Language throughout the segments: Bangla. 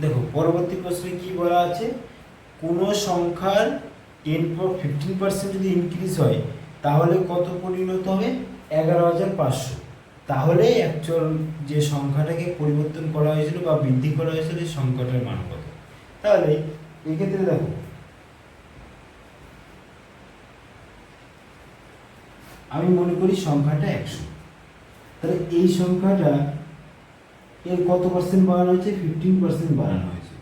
দেখো পরবর্তী প্রশ্নে কি বলা আছে, কোনো সংখ্যার 15% যদি ইনক্রিজ হয় তাহলে কত পরিণত হবে? 11,500। তাহলে অ্যাকচুয়াল যে সংখ্যাটাকে পরিবর্তন করা হয়েছিল বা বৃদ্ধি করা হয়েছিল সেই সংখ্যাটার মান কত? তাহলে এক্ষেত্রে দেখো আমি মনে করি সংখ্যাটা 100। তাহলে এই সংখ্যাটা এর কত পার্সেন্ট বাড়ানো হয়েছে? 15% বাড়ানো হয়েছে।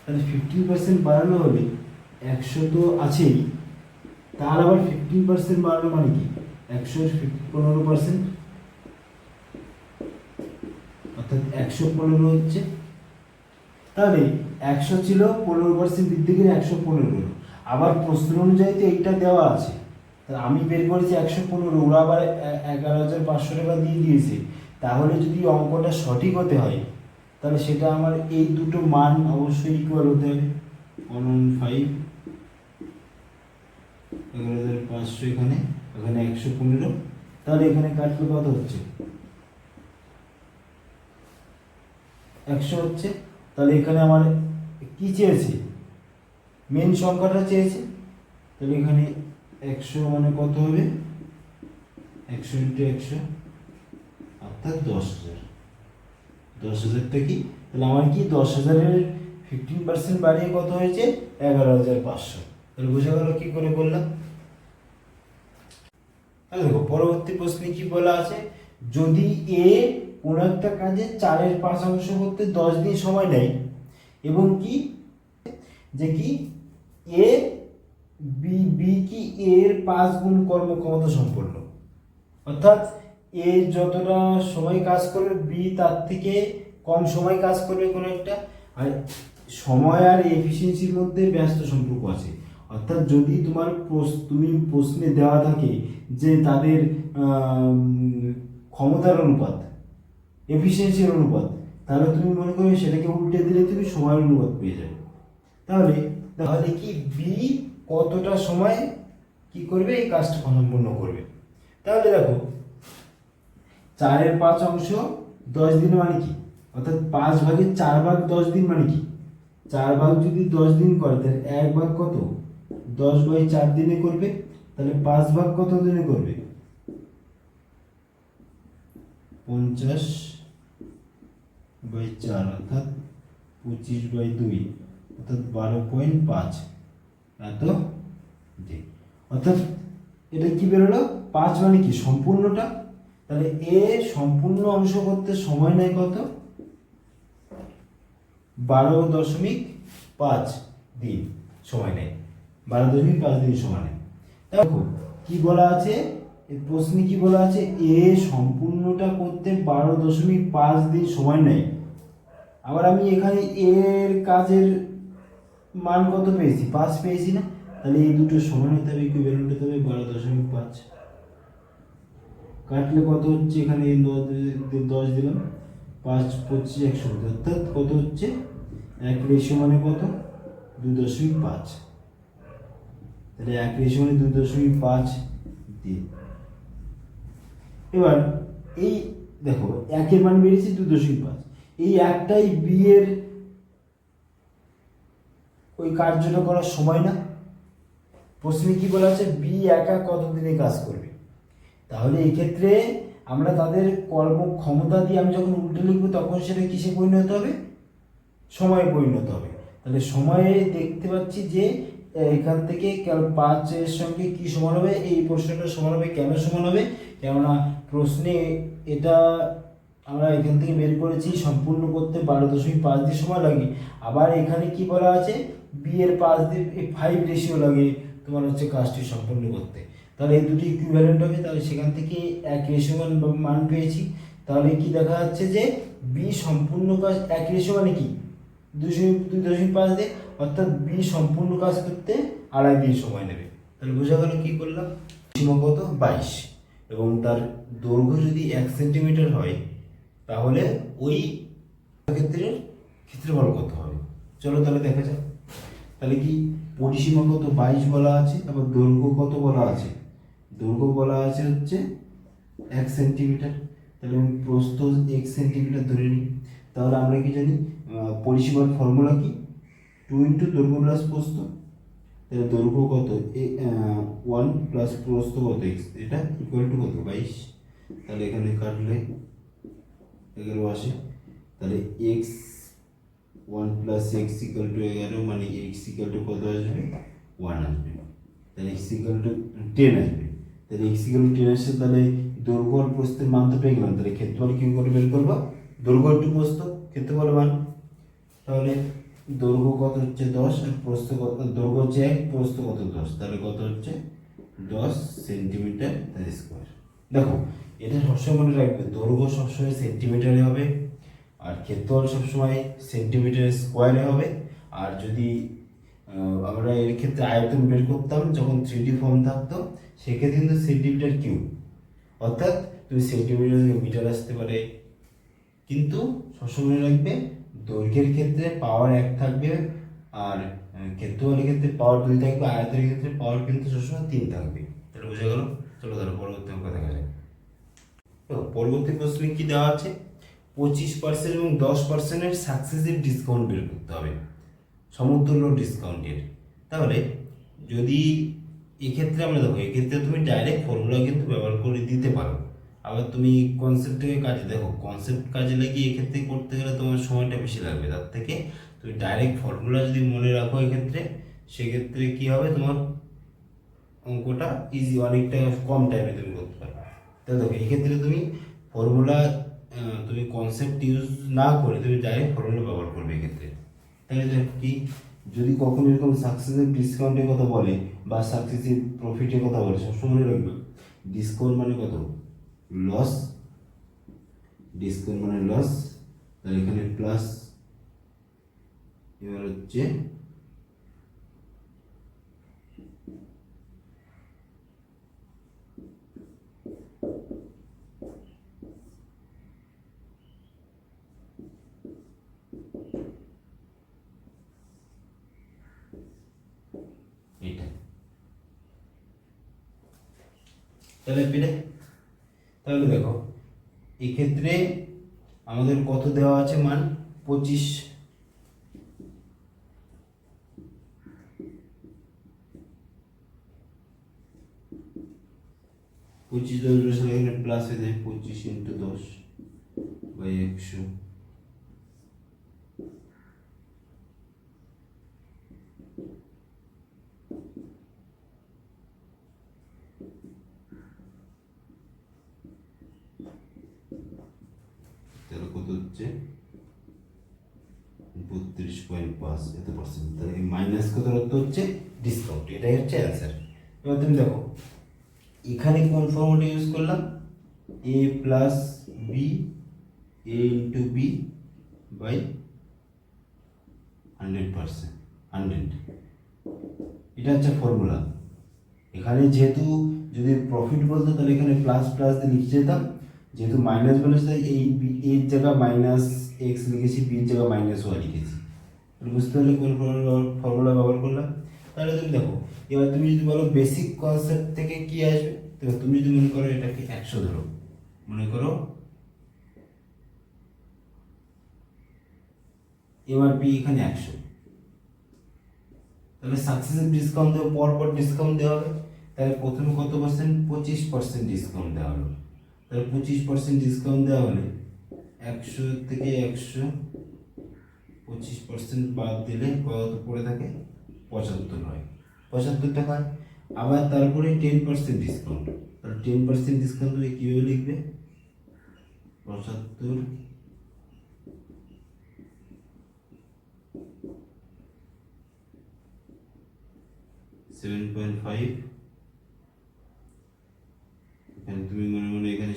তাহলে 15% বাড়ানো হলে 100 তো আছেই, তার আবার 15% বাড়ানো মানে কি? 100 15%, অর্থাৎ 115 হচ্ছে। তাহলে 100 ছিল, 15% বৃদ্ধি করে 115 হলো। আবার প্রশ্ন অনুযায়ী তো এইটা দেওয়া আছে, তাহলে আমি বের করেছি 115, ওরা আবার 11,500 টাকা দিয়ে দিয়েছে। তাহলে যদি অঙ্কটা সঠিক হতে হয় তাহলে সেটা আমার এই দুটো মান অবশ্যই ইকুয়াল হতে হবে। 115 11,500 এখানে 115, তাহলে এখানে কাটলে কত হচ্ছে? 100 হচ্ছে। তাহলে এখানে আমার কি চেয়েছে? মেন সংখ্যাটা চেয়েছে। তাহলে এখানে 100 মানে কত হবে? 100 ইন্টু 100 অর্থাৎ 10,000। 10,000টা কি? তাহলে আমার কি 10,000-এর 15% বাড়িয়ে কত হয়েছে? 11,500। তাহলে বোঝা গেল কি করে বললাম। তাহলে দেখো পরবর্তী প্রশ্নে কি বলা আছে, যদি এ কোনো একটা কাজে 4/5 করতে 10 দিন সময় নেয় এবং কি যে কি এ বি কি এর 5 গুণ কর্মক্ষমতা সম্পন্ন, অর্থাৎ এ যতটা সময় কাজ করবে বি তার থেকে কম সময় কাজ করবে কোনো একটা। আর সময় আর এফিসিয়েন্সির মধ্যে ব্যস্ত সম্পর্ক আছে। অর্থাৎ যদি তুমি প্রশ্নে দেওয়া থাকে যে তাদের ক্ষমতার অনুপাত, এফিসিয়েন্সির অনুপাত, তাহলে তুমি মনে করবে সেটাকে উল্টে দিলে তুমি সময়ের অনুপাত পেয়ে যাবে। তাহলে তাহলে কি বি কতটা সময় কি করবে? এই কাজটা সম্পূর্ণ করবে। তাহলে দেখো 4/5 10 দিন মানে কি? অর্থাৎ 5/4 10 দিন মানে কি? 4 ভাগ যদি 10 দিন করে তাহলে 1 ভাগ কত? 10/4 দিনে করবে। তাহলে 5 ভাগ কত দিনে করবে? 50/4 অর্থাৎ 25/2 অর্থাৎ 12.5 এত দিন। অর্থাৎ এটা কি বেরোলো? 5 মানে কি? সম্পূর্ণটা। তাহলে এ সম্পূর্ণ অংশ করতে সময় নেয় কত? 12.5 দিন সময় নেয়। 12.5 দিন সময় নেয়। দেখো কি বলা আছে প্রশ্নে, কি বলা আছে? এ সম্পূর্ণটা করতে 12.5 দিন সময় নেয়। আবার আমি এখানে এর কাজের মান কত পেয়েছি? 5 পেয়েছি না? তাহলে এই দুটো সমান হতে হবে, ইকুইভ্যালেন্ট হতে হবে। 12.5 কাটলে কত হচ্ছে? এখানে 10 দিলাম, 5 25 100, অর্থাৎ কত হচ্ছে? 1 মানে কত? 2.5। তাহলে 1 মানে 2.5 দিন। এবার এই দেখো 1-এর মান বেরিয়েছে 2.5, এই একটাই বি এর ওই কার্যটা করার সময় না? প্রশ্নে কি বলা আছে? বি একা কতদিনে কাজ করবে? তাহলে এই ক্ষেত্রে আমরা তাদের কর্মক্ষমতা দিয়ে আমি যখন উল্টে লিখবো তখন সেটা কিসে পরিণত হবে? সময়ে পরিণত হবে। তাহলে সময়ে দেখতে পাচ্ছি যে এখান থেকে 5-এর সঙ্গে কি সমান হবে? এই প্রশ্নটা সমান হবে। কেন সমান হবে? কেননা প্রশ্নে এটা আমরা এখান থেকে বের করেছি সম্পূর্ণ করতে 12.5 দিন সময় লাগে। আবার এখানে কি বলা আছে? বি এর 5 দিন 5 রেশিও লাগে তোমার হচ্ছে কাজটি সম্পূর্ণ করতে। তাহলে এই দুটি ইকুইভ্যালেন্ট হবে। তাহলে সেখান থেকে 1 মান পেয়েছি। তাহলে কি দেখা যাচ্ছে যে বি সম্পূর্ণ কাজ 1 মানে কি? 2.5 দিয়ে, অর্থাৎ বি সম্পূর্ণ কাজ করতে 2.5 দিন সময় নেবে। তাহলে বোঝা গেল কি করলাম। সীমা কত? 22 এবং তার দৈর্ঘ্য যদি 1 সেন্টিমিটার হয় তাহলে ওই ক্ষেত্রের ক্ষেত্রফল কত হবে? চলো তাহলে দেখা যাক। তাহলে কি পরিসীমা কত? 22 বলা আছে। আবার দৈর্ঘ্য কত বলা আছে? দৈর্ঘ্য বলা আছে হচ্ছে 1 সেন্টিমিটার। তাহলে আমি প্রস্থ 1 সেন্টিমিটার ধরে নিই। তাহলে আমরা কি জানি পরিসীমার ফর্মুলা কি? 2 ইন্টু দৈর্ঘ্য প্লাস প্রস্থ। তাহলে দৈর্ঘ্য কত 1 প্লাস প্রস্থ কত x, এটা ইকুয়াল টু কত 22। তাহলে এখানে কাটলে 11 আসে। তাহলে x 1 plus x equal to 11, মানে এক্স ইকুয়াল টু কত আসবে 1 আসবে। তাহলে এক্স ইকুয়াল টু 10 আসবে। তাহলে এক্স ইকুয়াল টু 10 আসছে, তাহলে দৈর্ঘ্য আর প্রস্থের মান তো পেয়ে গেলাম। তাহলে ক্ষেত্রফল কি করে বের করবো? দৈর্ঘ্য টু প্রস্থ, ক্ষেত্রফল মান। তাহলে দৈর্ঘ্য কত হচ্ছে 10 আর প্রস্থ কত? দৈর্ঘ্য হচ্ছে 1, প্রস্থ কত 10, তাহলে কত হচ্ছে 10 সেন্টিমিটার স্কোয়ার। দেখো এটা সবসময় মনে রাখবে, দৈর্ঘ্য সবসময় সেন্টিমিটারে হবে আর ক্ষেত্রফল সবসময় সেন্টিমিটার স্কোয়ারে হবে। আর যদি আমরা এর ক্ষেত্রে আয়তন বের করতাম যখন 3D ফর্ম থাকতো, সেক্ষেত্রে কিন্তু সেন্টিমিটার কিউব, অর্থাৎ তুমি সেন্টিমিটার থেকে মিটার আসতে পারে। কিন্তু সবসময় রাখবে দৈর্ঘ্যের ক্ষেত্রে পাওয়ার 1 থাকবে, আর ক্ষেত্রফলের ক্ষেত্রে পাওয়ার 2 থাকবে, আয়তনের ক্ষেত্রে পাওয়ার কিন্তু সবসময় 3 থাকবে। তাহলে বোঝা গেল? চলো তাহলে পরবর্তী অঙ্ক দেখা যায়। তো পরবর্তী প্রশ্নে কি দেওয়া আছে? 25% এবং 10%-এর সাকসেসিভ ডিসকাউন্ট বের করতে হবে, সমতুল্য ডিসকাউন্টের। তাহলে যদি এক্ষেত্রে আমরা দেখো, এক্ষেত্রে তুমি ডাইরেক্ট ফর্মুলা কিন্তু ব্যবহার করে দিতে পারো। আবার তুমি কনসেপ্টকে কাজে দেখো, কনসেপ্ট কাজে লাগিয়ে এক্ষেত্রে করতে গেলে তোমার সময়টা বেশি লাগবে। তার থেকে তুমি ডাইরেক্ট ফর্মুলা যদি মনে রাখো এক্ষেত্রে, সেক্ষেত্রে কি হবে, তোমার অঙ্কটা ইজি, অনেকটা কম টাইমে তুমি করতে পারবে। তাহলে দেখো এক্ষেত্রে তুমি ফর্মুলা, তুমি কনসেপ্ট ইউজ না করে তুমি ডাইরেক্ট ফর্মুলা ব্যবহার করবে এক্ষেত্রে। তাহলে দেখো কি, যদি কখনো এরকম সাকসেসিভ ডিসকাউন্টের কথা বলে বা সাকসেসিভ প্রফিটের কথা বলে, সবসময় মনে রাখবে ডিসকাউন্ট মানে কত? লস। ডিসকাউন্ট মানে লস। তাহলে এখানে প্লাস, এবার হচ্ছে এটা। তাহলে পেলে, তাহলে দেখো এক্ষেত্রে আমাদের কত দেওয়া আছে মান? 25। এখানে প্লাস হয়ে যায় 25 ইন্টু 10 বাই 100। তাহলে কত হচ্ছে 32.5 এত পার্সেন্ট। তাহলে এই মাইনাস কত অর্থ হচ্ছে ডিসকাউন্ট, এটাই হচ্ছে অ্যান্সার। এবার তুমি দেখো এখানে কোন ফর্মুলা ইউজ করলাম? a plus B, a into B by 100%, 100, এটা হচ্ছে ফর্মুলা। এখানে যেহেতু যদি প্রফিট বলতো তাহলে এখানে প্লাস প্লাস দিয়ে লিখে যেতাম, যেহেতু মাইনাস বলেছে তাই এই এর জায়গা মাইনাস এক্স লিখেছি, বির জায়গা মাইনাস ওয়াই লিখেছি। বুঝতে পারলে কোন ফর্মুলা ব্যবহার করলাম? তাহলে তুমি দেখো, এবার তুমি যদি বলো বেসিক কনসেপ্ট থেকে কি আসবে, তো তুমি যদি মনে করো এটাকে 100 ধরো, মনে করো এবার বি এখানে 100, তাহলে সাকসেসিভ ডিসকাউন্ট দেওয়া, পরপর ডিসকাউন্ট দেওয়া হবে। তাহলে প্রথমে কত পার্সেন্ট? 25% ডিসকাউন্ট দেওয়া হলো। তাহলে 25% ডিসকাউন্ট দেওয়া হলে 100 থেকে 100 25% বাদ দিলে কত পড়ে থাকে? 75 হয়, 75 টাকা। আবার তারপরে 10% ডিসকাউন্ট, তাহলে 10% ডিসকাউন্ট তুমি কীভাবে লিখবে? 75 7.5, এখানে তুমি মনে মনে এখানে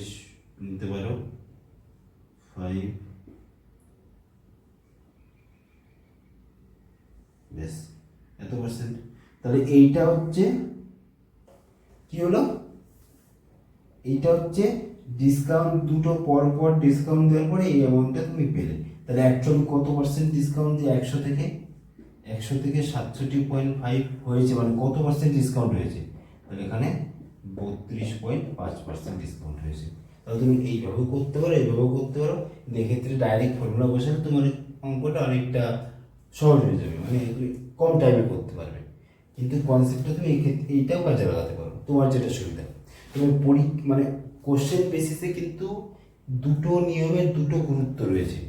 নিতে পারো 5, বেশ এত পার্সেন্ট। তাহলে এইটা হচ্ছে কি হলো? এইটা হচ্ছে ডিসকাউন্ট, দুটো পরপর ডিসকাউন্ট দেওয়ার পরে এই অ্যামাউন্টটা তুমি পেলে। তাহলে অ্যাকচুয়ালি কত পার্সেন্ট ডিসকাউন্ট দিয়ে 100 থেকে 67.5 হয়েছে, মানে কত পার্সেন্ট ডিসকাউন্ট হয়েছে? তাহলে এখানে 32.5% ডিসকাউন্ট হয়েছে। তাহলে তুমি এইভাবেও করতে পারো, এইভাবেও করতে পারো, কিন্তু এক্ষেত্রে ডাইরেক্ট ফর্মুলা বসালে তোমার অঙ্কটা অনেকটা সহজ হয়ে যাবে, মানে তুমি কম টাইমে করতে পারবে। কিন্তু কনসেপ্টটা তুমি এই ক্ষেত্রে এইটাও কাজে লাগাতে পারো, তোমার যেটা সুবিধা। তুমি মানে কোশ্চেন বেসিসে কিন্তু দুটো নিয়মের দুটো গুরুত্ব রয়েছে।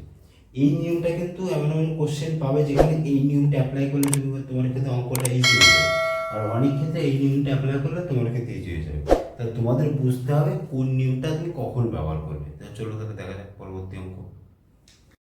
এই নিয়মটা কিন্তু এমন এমন কোশ্চেন পাবে যেখানে এই নিয়মটা অ্যাপ্লাই করলে তুমি তোমার ক্ষেত্রে অঙ্কটা ইজি হয়ে যাবে, আর অনেক ক্ষেত্রে এই নিয়মটা অ্যাপ্লাই করলে তোমার ক্ষেত্রে ইজি হয়ে যাবে। তা তোমাদের বুঝতে হবে কোন নিয়মটা তুমি কখন ব্যবহার করবে। তা চলো তাহলে দেখা যাক পরবর্তী অঙ্ক।